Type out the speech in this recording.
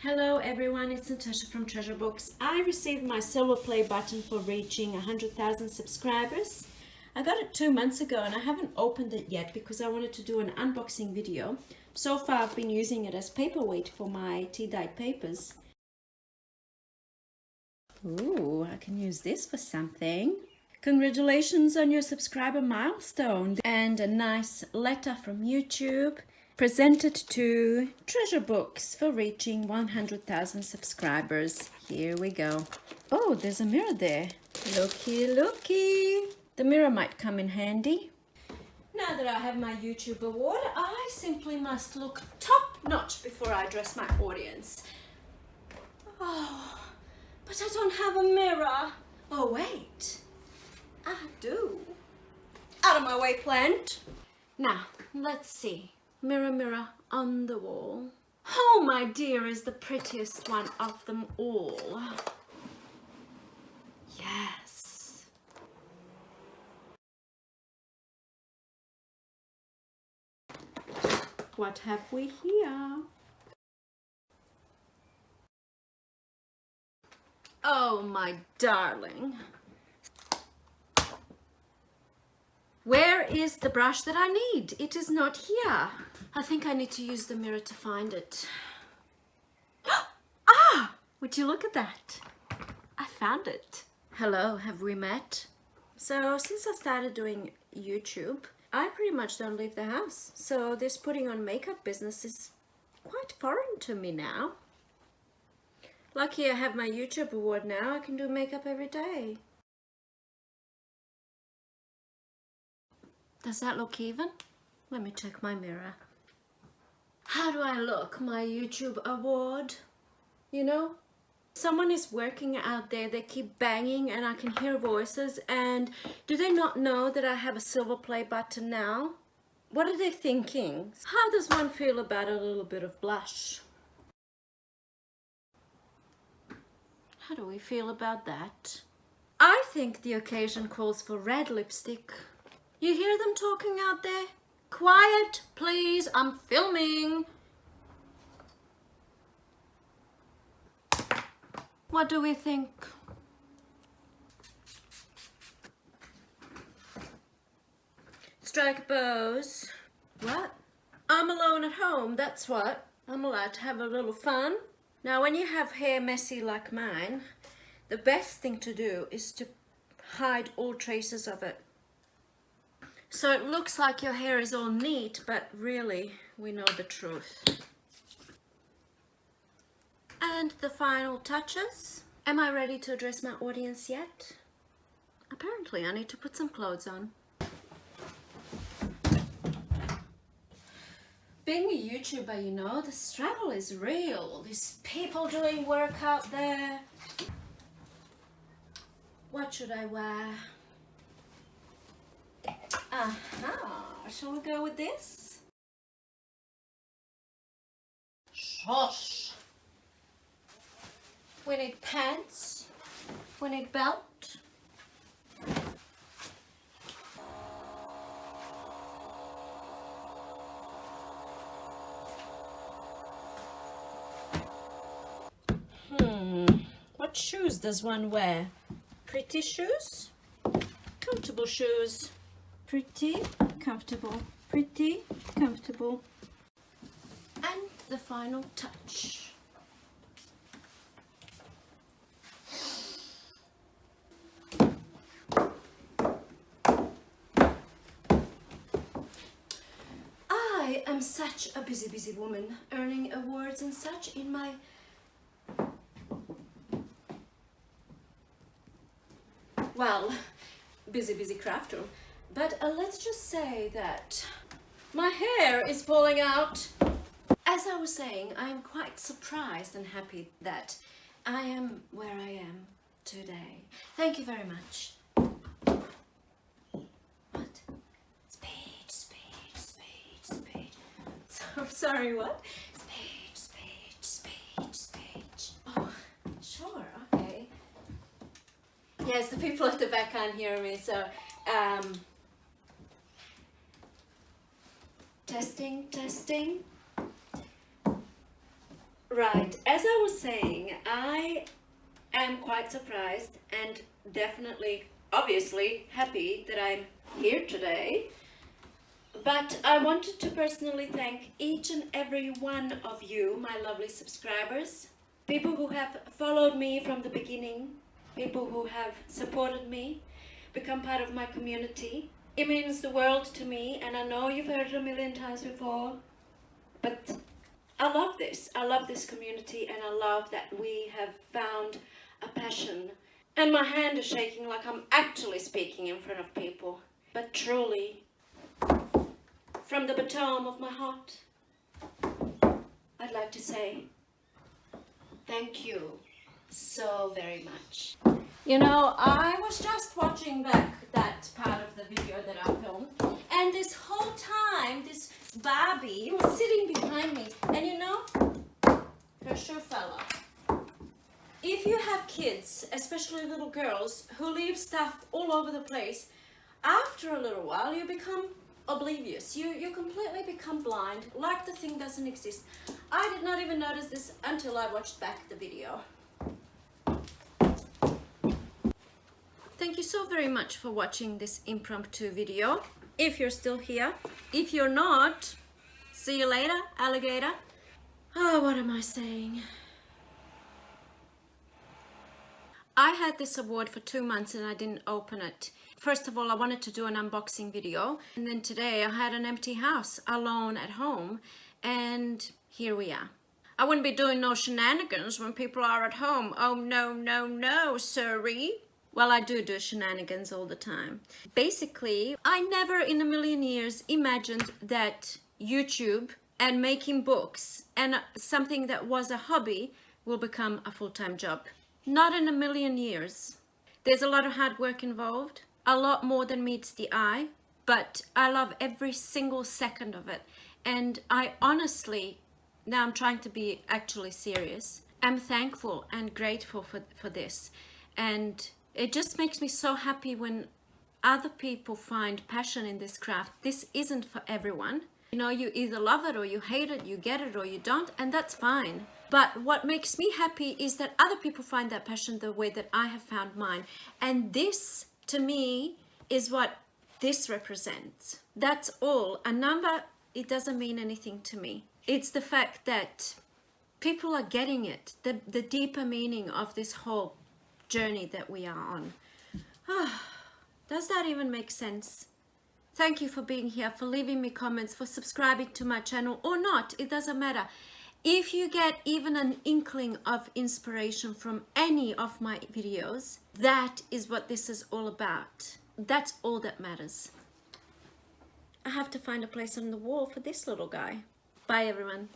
Hello everyone, it's Natasha from Treasure Books. I received my silver play button for reaching 100,000 subscribers. I got it 2 months ago and I haven't opened it yet because I wanted to do an unboxing video. So far I've been using it as paperweight for my tea-dyed papers. Ooh, I can use this for something. Congratulations on your subscriber milestone, and a nice letter from YouTube presented to Treasure Books for reaching 100,000 subscribers. Here we go. Oh, there's a mirror there. Looky, looky. The mirror might come in handy. Now that I have my YouTube award, I simply must look top-notch before I address my audience. Oh, but I don't have a mirror. Oh, wait. I do. Out of my way, plant. Now, let's see. Mirror, mirror on the wall. Oh, my dear is the prettiest one of them all. Yes. What have we here? Oh, my darling. Where is the brush that I need? It is not here. I think I need to use the mirror to find it. Ah! Would you look at that? I found it. Hello, have we met? So since I started doing YouTube, I pretty much don't leave the house. So this putting on makeup business is quite foreign to me now. Lucky I have my YouTube award now. I can do makeup every day. Does that look even? Let me check my mirror. How do I look? My YouTube award? You know, someone is working out there. They keep banging and I can hear voices. And do they not know that I have a silver play button now? What are they thinking? How does one feel about a little bit of blush? How do we feel about that? I think the occasion calls for red lipstick. You hear them talking out there? Quiet, please, I'm filming. What do we think? Strike a pose. What? I'm alone at home, that's what. I'm allowed to have a little fun. Now, when you have hair messy like mine, the best thing to do is to hide all traces of it. So it looks like your hair is all neat, but really, we know the truth. And the final touches. Am I ready to address my audience yet? Apparently, I need to put some clothes on. Being a YouTuber, you know, the struggle is real. There's people doing work out there. What should I wear? Shall we go with this? Shush! We need pants. We need belt. What shoes does one wear? Pretty shoes? Comfortable shoes. Pretty, comfortable, pretty, comfortable. And the final touch. I am such a busy woman, earning awards and such in my busy craft room. But let's just say that my hair is falling out. As I was saying, I am quite surprised and happy that I am where I am today. Thank you very much. What? Speed, speed, speed, speed. So, sorry, what? Speed, speed, speed, speed. Oh, sure, okay. Yes, the people at the back can't hear me, so testing. Right, as I was saying, I am quite surprised and definitely, obviously, happy that I'm here today. But I wanted to personally thank each and every one of you, my lovely subscribers, people who have followed me from the beginning, people who have supported me, become part of my community. It means the world to me, and I know you've heard it a million times before, but I love this. I love this community, and I love that we have found a passion. And my hand is shaking like I'm actually speaking in front of people. But truly, from the bottom of my heart, I'd like to say thank you so very much. You know, I was just watching back that part of the video that I filmed, and this whole time, this Barbie was sitting behind me, and you know, her shoe fell off. If you have kids, especially little girls, who leave stuff all over the place, after a little while you become oblivious. You completely become blind, like the thing doesn't exist. I did not even notice this until I watched back the video. Thank you so very much for watching this impromptu video. If you're still here, if you're not, see you later, alligator. Oh, what am I saying? I had this award for 2 months and I didn't open it. First of all, I wanted to do an unboxing video, and then today I had an empty house alone at home, and here we are. I wouldn't be doing no shenanigans when people are at home. Oh no, no, no, sorry. Well, I do shenanigans all the time. Basically, I never in a million years imagined that YouTube and making books and something that was a hobby will become a full-time job. Not in a million years. There's a lot of hard work involved, a lot more than meets the eye, but I love every single second of it. And I honestly, now I'm trying to be actually serious, I'm thankful and grateful for this. And it just makes me so happy when other people find passion in this craft. This isn't for everyone. You know, you either love it or you hate it, you get it or you don't, and that's fine. But what makes me happy is that other people find that passion the way that I have found mine. And this, to me, is what this represents. That's all. A number, it doesn't mean anything to me. It's the fact that people are getting it, the deeper meaning of this whole journey that we are on. Does that even make sense? Thank you for being here, for leaving me comments, for subscribing to my channel or not, it doesn't matter. If you get even an inkling of inspiration from any of my videos, that is what this is all about. That's all that matters. I have to find a place on the wall for this little guy. Bye everyone.